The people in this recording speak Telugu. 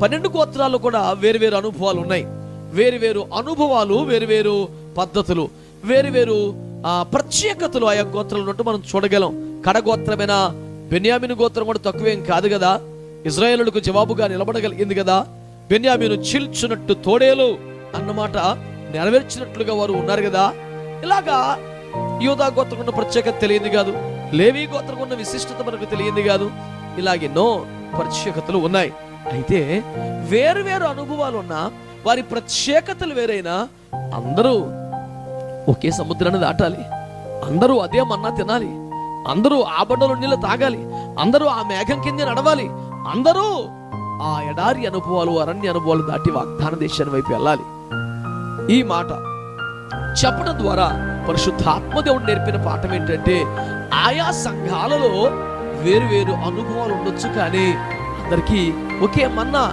12 గోత్రాలు కూడా వేరు అనుభవాలు ఉన్నాయి. వేరు అనుభవాలు, వేరు పద్ధతులు, వేరు ప్రత్యేకతలు ఆయా గోత్రాలు ఉన్నట్టు మనం చూడగలం. కడగోత్రమైన బెన్యామీను గోత్రం కూడా తక్కువేం కాదు కదా. ఇశ్రాయేలులకు జవాబుగా నిలబడగలిగింది కదా. బెన్యామీను చీల్చున్నట్టు తోడేలు అన్నమాట నెరవేర్చినట్లుగా వారు ఉన్నారు కదా. ఇలాగా యూదా గోత్రం ఉన్న ప్రత్యేకత తెలియంది కాదు, లేవీ గోత్రం ఉన్న విశిష్టత మనకు తెలియంది కాదు. ఇలాగెన్నో ప్రత్యేకతలు ఉన్నాయి. అయితే వేరు అనుభవాలు ఉన్నా, వారి ప్రత్యేకతలు వేరైనా అందరూ ఒకే సముద్రాన్ని దాటాలి, అందరూ అదే మన్నా తినాలి, అందరూ ఆ బండలో నీళ్ళు తాగాలి, అందరూ ఆ మేఘం కింద నడవాలి, అందరూ ఆ ఎడారి అనుభవాలు, అరణ్య అనుభవాలు దాటి వాగ్దాన దేశాన్ని వైపు వెళ్ళాలి. ఈ మాట చెప్పడం ద్వారా పరిశుద్ధాత్మదేవుడు నేర్పిన పాఠం ఏంటంటే, ఆయా సంఘాలలో వేరు అనుభవాలు ఉండొచ్చు, కానీ అందరికీ ఒకే మన్నా